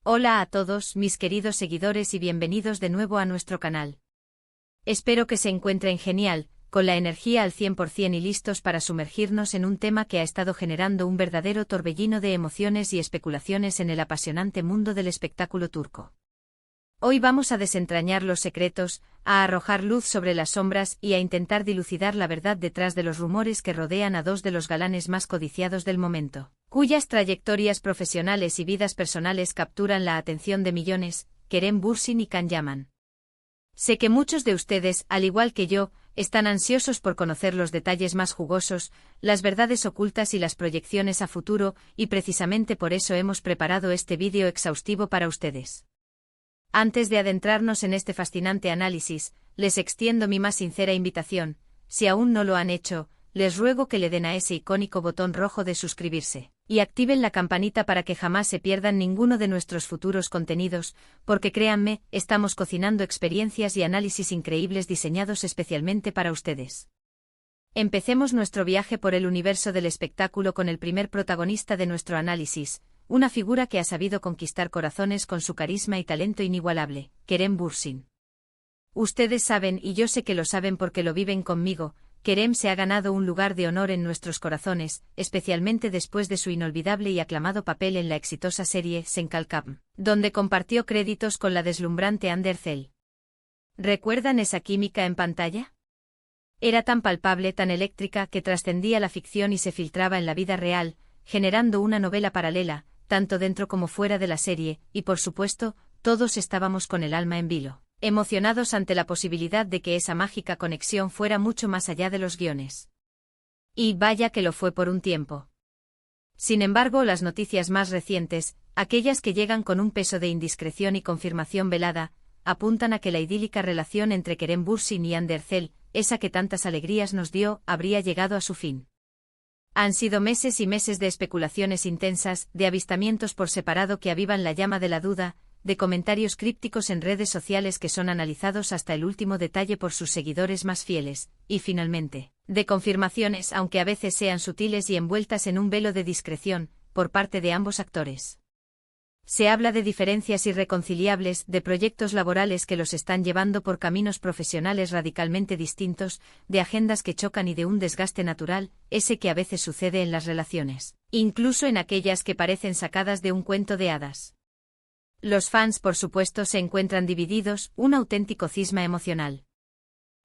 Hola a todos, mis queridos seguidores y bienvenidos de nuevo a nuestro canal. Espero que se encuentren genial, con la energía al 100% y listos para sumergirnos en un tema que ha estado generando un verdadero torbellino de emociones y especulaciones en el apasionante mundo del espectáculo turco. Hoy vamos a desentrañar los secretos, a arrojar luz sobre las sombras y a intentar dilucidar la verdad detrás de los rumores que rodean a dos de los galanes más codiciados del momento, cuyas trayectorias profesionales y vidas personales capturan la atención de millones, Kerem Bürsin y Can Yaman. Sé que muchos de ustedes, al igual que yo, están ansiosos por conocer los detalles más jugosos, las verdades ocultas y las proyecciones a futuro, y precisamente por eso hemos preparado este vídeo exhaustivo para ustedes. Antes de adentrarnos en este fascinante análisis, les extiendo mi más sincera invitación. Si aún no lo han hecho, les ruego que le den a ese icónico botón rojo de suscribirse, y activen la campanita para que jamás se pierdan ninguno de nuestros futuros contenidos, porque créanme, estamos cocinando experiencias y análisis increíbles diseñados especialmente para ustedes. Empecemos nuestro viaje por el universo del espectáculo con el primer protagonista de nuestro análisis, una figura que ha sabido conquistar corazones con su carisma y talento inigualable, Kerem Bürsin. Ustedes saben, y yo sé que lo saben porque lo viven conmigo, Kerem se ha ganado un lugar de honor en nuestros corazones, especialmente después de su inolvidable y aclamado papel en la exitosa serie Sen Kalkam, donde compartió créditos con la deslumbrante Hande Erçel. ¿Recuerdan esa química en pantalla? Era tan palpable, tan eléctrica, que trascendía la ficción y se filtraba en la vida real, generando una novela paralela, tanto dentro como fuera de la serie, y por supuesto, todos estábamos con el alma en vilo, emocionados ante la posibilidad de que esa mágica conexión fuera mucho más allá de los guiones. Y vaya que lo fue por un tiempo. Sin embargo, las noticias más recientes, aquellas que llegan con un peso de indiscreción y confirmación velada, apuntan a que la idílica relación entre Kerem Bürsin y Hande Erçel, esa que tantas alegrías nos dio, habría llegado a su fin. Han sido meses y meses de especulaciones intensas, de avistamientos por separado que avivan la llama de la duda, de comentarios crípticos en redes sociales que son analizados hasta el último detalle por sus seguidores más fieles, y finalmente, de confirmaciones, aunque a veces sean sutiles y envueltas en un velo de discreción, por parte de ambos actores. Se habla de diferencias irreconciliables, de proyectos laborales que los están llevando por caminos profesionales radicalmente distintos, de agendas que chocan y de un desgaste natural, ese que a veces sucede en las relaciones, incluso en aquellas que parecen sacadas de un cuento de hadas. Los fans, por supuesto, se encuentran divididos, un auténtico cisma emocional.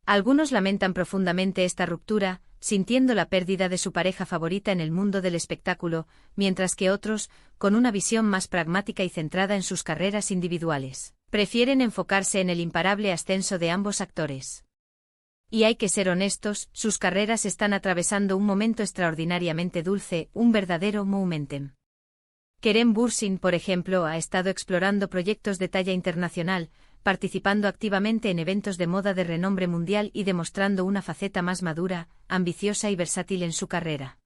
Algunos lamentan profundamente esta ruptura, sintiendo la pérdida de su pareja favorita en el mundo del espectáculo, mientras que otros, con una visión más pragmática y centrada en sus carreras individuales, prefieren enfocarse en el imparable ascenso de ambos actores. Y hay que ser honestos, sus carreras están atravesando un momento extraordinariamente dulce, un verdadero momentum. Kerem Bürsin, por ejemplo, ha estado explorando proyectos de talla internacional, participando activamente en eventos de moda de renombre mundial y demostrando una faceta más madura, ambiciosa y versátil en su carrera.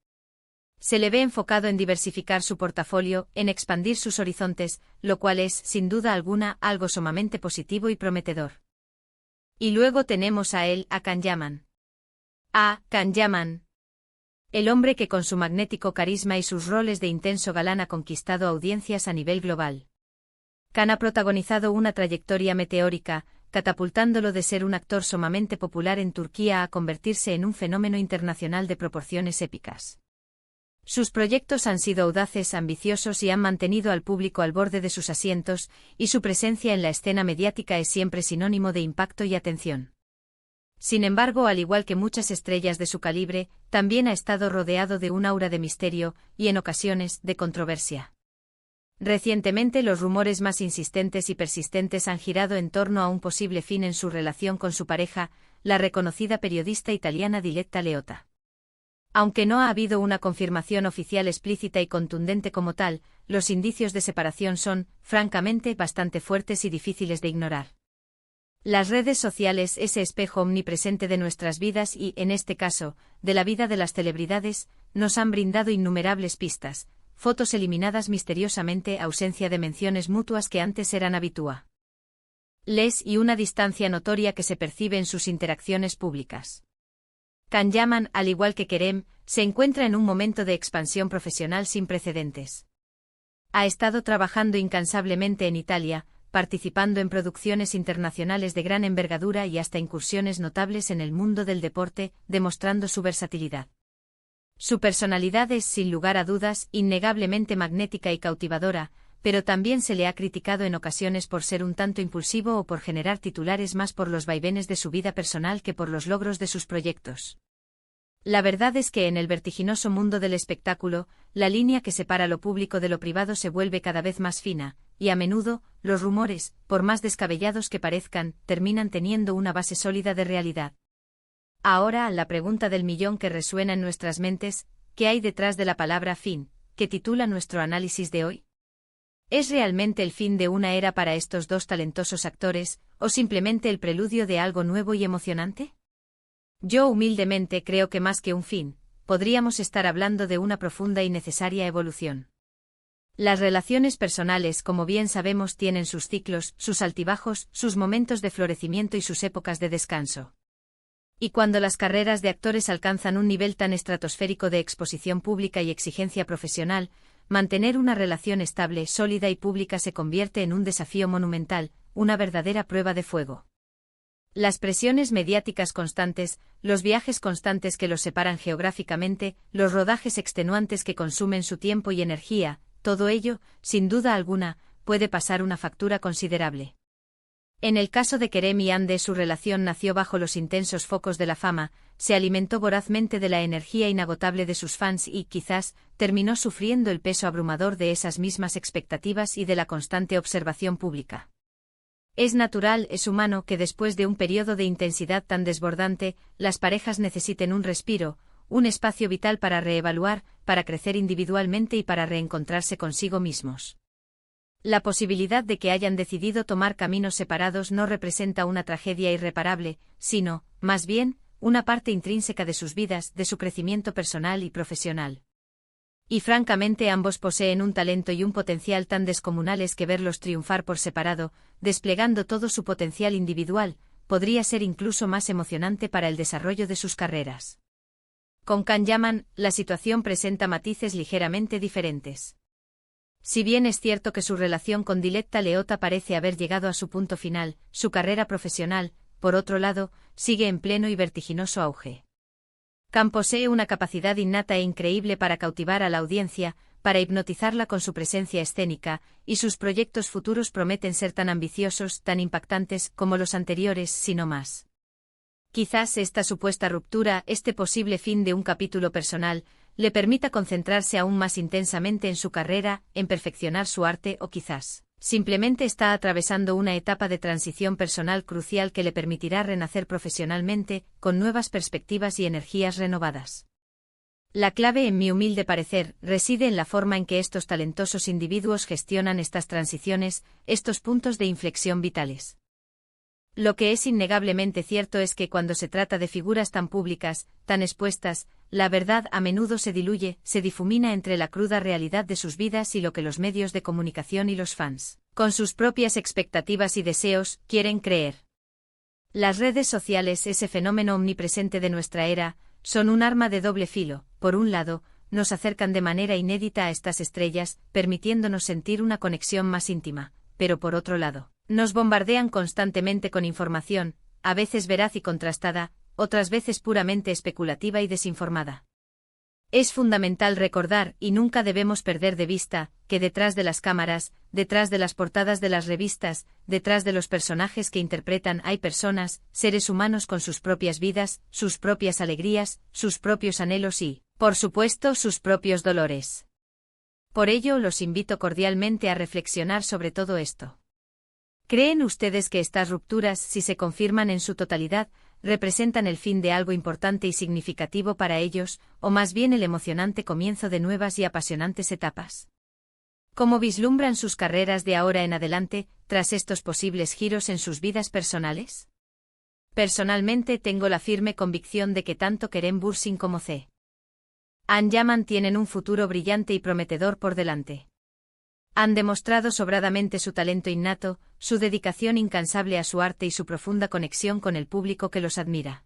Se le ve enfocado en diversificar su portafolio, en expandir sus horizontes, lo cual es, sin duda alguna, algo sumamente positivo y prometedor. Y luego tenemos a Can Yaman. Can Yaman. El hombre que con su magnético carisma y sus roles de intenso galán ha conquistado audiencias a nivel global. Can ha protagonizado una trayectoria meteórica, catapultándolo de ser un actor sumamente popular en Turquía a convertirse en un fenómeno internacional de proporciones épicas. Sus proyectos han sido audaces, ambiciosos y han mantenido al público al borde de sus asientos, y su presencia en la escena mediática es siempre sinónimo de impacto y atención. Sin embargo, al igual que muchas estrellas de su calibre, también ha estado rodeado de un aura de misterio, y en ocasiones, de controversia. Recientemente los rumores más insistentes y persistentes han girado en torno a un posible fin en su relación con su pareja, la reconocida periodista italiana Diletta Leotta. Aunque no ha habido una confirmación oficial explícita y contundente como tal, los indicios de separación son, francamente, bastante fuertes y difíciles de ignorar. Las redes sociales, ese espejo omnipresente de nuestras vidas y, en este caso, de la vida de las celebridades, nos han brindado innumerables pistas, fotos eliminadas misteriosamente, ausencia de menciones mutuas que antes eran habituales, y una distancia notoria que se percibe en sus interacciones públicas. Can Yaman, al igual que Kerem, se encuentra en un momento de expansión profesional sin precedentes. Ha estado trabajando incansablemente en Italia, participando en producciones internacionales de gran envergadura y hasta incursiones notables en el mundo del deporte, demostrando su versatilidad. Su personalidad es, sin lugar a dudas, innegablemente magnética y cautivadora, pero también se le ha criticado en ocasiones por ser un tanto impulsivo o por generar titulares más por los vaivenes de su vida personal que por los logros de sus proyectos. La verdad es que en el vertiginoso mundo del espectáculo, la línea que separa lo público de lo privado se vuelve cada vez más fina, y a menudo, los rumores, por más descabellados que parezcan, terminan teniendo una base sólida de realidad. Ahora, la pregunta del millón que resuena en nuestras mentes: ¿qué hay detrás de la palabra fin, que titula nuestro análisis de hoy? ¿Es realmente el fin de una era para estos dos talentosos actores, o simplemente el preludio de algo nuevo y emocionante? Yo humildemente creo que más que un fin, podríamos estar hablando de una profunda y necesaria evolución. Las relaciones personales, como bien sabemos, tienen sus ciclos, sus altibajos, sus momentos de florecimiento y sus épocas de descanso. Y cuando las carreras de actores alcanzan un nivel tan estratosférico de exposición pública y exigencia profesional, mantener una relación estable, sólida y pública se convierte en un desafío monumental, una verdadera prueba de fuego. Las presiones mediáticas constantes, los viajes constantes que los separan geográficamente, los rodajes extenuantes que consumen su tiempo y energía, todo ello, sin duda alguna, puede pasar una factura considerable. En el caso de Kerem y Hande, su relación nació bajo los intensos focos de la fama, se alimentó vorazmente de la energía inagotable de sus fans y, quizás, terminó sufriendo el peso abrumador de esas mismas expectativas y de la constante observación pública. Es natural, es humano que después de un periodo de intensidad tan desbordante, las parejas necesiten un respiro, un espacio vital para reevaluar, para crecer individualmente y para reencontrarse consigo mismos. La posibilidad de que hayan decidido tomar caminos separados no representa una tragedia irreparable, sino, más bien, una parte intrínseca de sus vidas, de su crecimiento personal y profesional. Y francamente ambos poseen un talento y un potencial tan descomunales que verlos triunfar por separado, desplegando todo su potencial individual, podría ser incluso más emocionante para el desarrollo de sus carreras. Con Can Yaman, la situación presenta matices ligeramente diferentes. Si bien es cierto que su relación con Diletta Leotta parece haber llegado a su punto final, su carrera profesional, por otro lado, sigue en pleno y vertiginoso auge. Can posee una capacidad innata e increíble para cautivar a la audiencia, para hipnotizarla con su presencia escénica, y sus proyectos futuros prometen ser tan ambiciosos, tan impactantes, como los anteriores, si no más. Quizás esta supuesta ruptura, este posible fin de un capítulo personal, le permita concentrarse aún más intensamente en su carrera, en perfeccionar su arte o quizás, simplemente está atravesando una etapa de transición personal crucial que le permitirá renacer profesionalmente, con nuevas perspectivas y energías renovadas. La clave, en mi humilde parecer, reside en la forma en que estos talentosos individuos gestionan estas transiciones, estos puntos de inflexión vitales. Lo que es innegablemente cierto es que cuando se trata de figuras tan públicas, tan expuestas, la verdad a menudo se diluye, se difumina entre la cruda realidad de sus vidas y lo que los medios de comunicación y los fans, con sus propias expectativas y deseos, quieren creer. Las redes sociales, ese fenómeno omnipresente de nuestra era, son un arma de doble filo. Por un lado, nos acercan de manera inédita a estas estrellas, permitiéndonos sentir una conexión más íntima, pero por otro lado, nos bombardean constantemente con información, a veces veraz y contrastada, otras veces puramente especulativa y desinformada. Es fundamental recordar, y nunca debemos perder de vista, que detrás de las cámaras, detrás de las portadas de las revistas, detrás de los personajes que interpretan hay personas, seres humanos con sus propias vidas, sus propias alegrías, sus propios anhelos y, por supuesto, sus propios dolores. Por ello, los invito cordialmente a reflexionar sobre todo esto. ¿Creen ustedes que estas rupturas, si se confirman en su totalidad, representan el fin de algo importante y significativo para ellos, o más bien el emocionante comienzo de nuevas y apasionantes etapas? ¿Cómo vislumbran sus carreras de ahora en adelante, tras estos posibles giros en sus vidas personales? Personalmente tengo la firme convicción de que tanto Kerem Bürsin como C. Can Yaman tienen un futuro brillante y prometedor por delante. Han demostrado sobradamente su talento innato, su dedicación incansable a su arte y su profunda conexión con el público que los admira.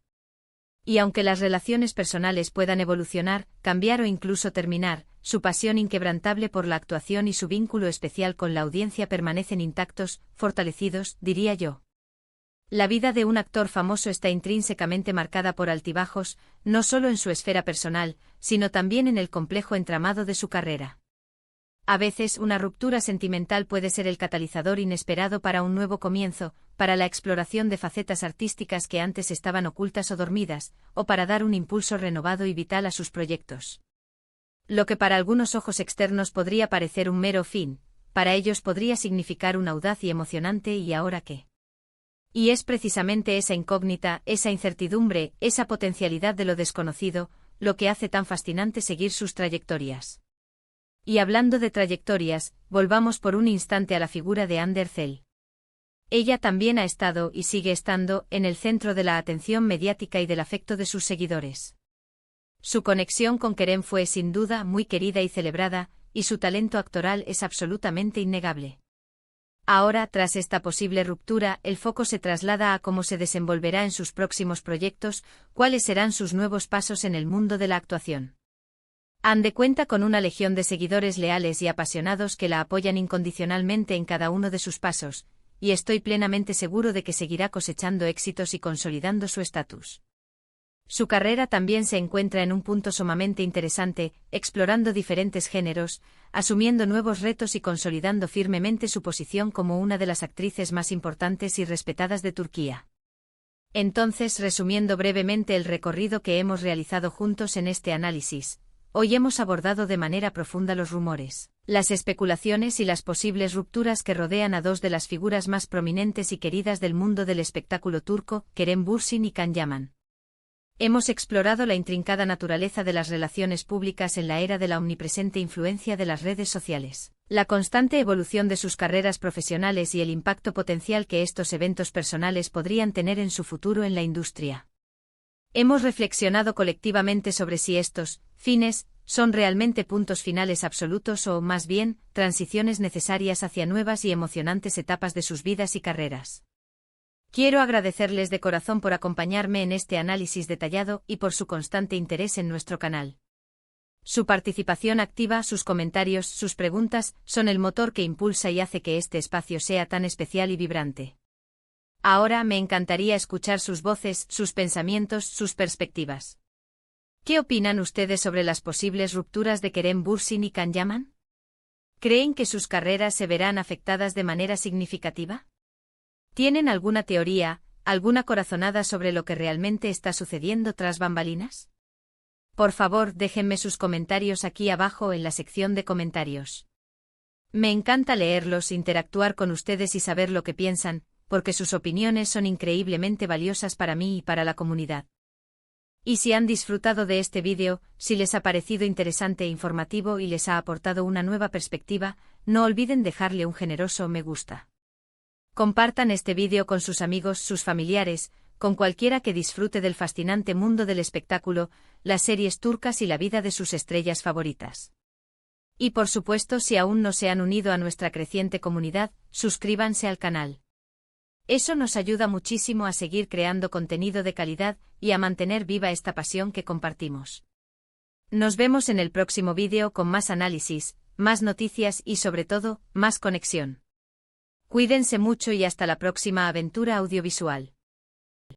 Y aunque las relaciones personales puedan evolucionar, cambiar o incluso terminar, su pasión inquebrantable por la actuación y su vínculo especial con la audiencia permanecen intactos, fortalecidos, diría yo. La vida de un actor famoso está intrínsecamente marcada por altibajos, no solo en su esfera personal, sino también en el complejo entramado de su carrera. A veces una ruptura sentimental puede ser el catalizador inesperado para un nuevo comienzo, para la exploración de facetas artísticas que antes estaban ocultas o dormidas, o para dar un impulso renovado y vital a sus proyectos. Lo que para algunos ojos externos podría parecer un mero fin, para ellos podría significar un audaz y emocionante ¿y ahora qué? Y es precisamente esa incógnita, esa incertidumbre, esa potencialidad de lo desconocido, lo que hace tan fascinante seguir sus trayectorias. Y hablando de trayectorias, volvamos por un instante a la figura de Ander Zell. Ella también ha estado y sigue estando en el centro de la atención mediática y del afecto de sus seguidores. Su conexión con Kerem fue sin duda muy querida y celebrada, y su talento actoral es absolutamente innegable. Ahora, tras esta posible ruptura, el foco se traslada a cómo se desenvolverá en sus próximos proyectos, cuáles serán sus nuevos pasos en el mundo de la actuación. Ande cuenta con una legión de seguidores leales y apasionados que la apoyan incondicionalmente en cada uno de sus pasos, y estoy plenamente seguro de que seguirá cosechando éxitos y consolidando su estatus. Su carrera también se encuentra en un punto sumamente interesante, explorando diferentes géneros, asumiendo nuevos retos y consolidando firmemente su posición como una de las actrices más importantes y respetadas de Turquía. Entonces, resumiendo brevemente el recorrido que hemos realizado juntos en este análisis, hoy hemos abordado de manera profunda los rumores, las especulaciones y las posibles rupturas que rodean a dos de las figuras más prominentes y queridas del mundo del espectáculo turco, Kerem Bürsin y Can Yaman. Hemos explorado la intrincada naturaleza de las relaciones públicas en la era de la omnipresente influencia de las redes sociales, la constante evolución de sus carreras profesionales y el impacto potencial que estos eventos personales podrían tener en su futuro en la industria. Hemos reflexionado colectivamente sobre si estos fines son realmente puntos finales absolutos o, más bien, transiciones necesarias hacia nuevas y emocionantes etapas de sus vidas y carreras. Quiero agradecerles de corazón por acompañarme en este análisis detallado y por su constante interés en nuestro canal. Su participación activa, sus comentarios, sus preguntas, son el motor que impulsa y hace que este espacio sea tan especial y vibrante. Ahora me encantaría escuchar sus voces, sus pensamientos, sus perspectivas. ¿Qué opinan ustedes sobre las posibles rupturas de Kerem Bürsin y Can Yaman? ¿Creen que sus carreras se verán afectadas de manera significativa? ¿Tienen alguna teoría, alguna corazonada sobre lo que realmente está sucediendo tras bambalinas? Por favor, déjenme sus comentarios aquí abajo en la sección de comentarios. Me encanta leerlos, interactuar con ustedes y saber lo que piensan, porque sus opiniones son increíblemente valiosas para mí y para la comunidad. Y si han disfrutado de este vídeo, si les ha parecido interesante e informativo y les ha aportado una nueva perspectiva, no olviden dejarle un generoso me gusta. Compartan este vídeo con sus amigos, sus familiares, con cualquiera que disfrute del fascinante mundo del espectáculo, las series turcas y la vida de sus estrellas favoritas. Y por supuesto, si aún no se han unido a nuestra creciente comunidad, suscríbanse al canal. Eso nos ayuda muchísimo a seguir creando contenido de calidad y a mantener viva esta pasión que compartimos. Nos vemos en el próximo vídeo con más análisis, más noticias y sobre todo, más conexión. Cuídense mucho y hasta la próxima aventura audiovisual.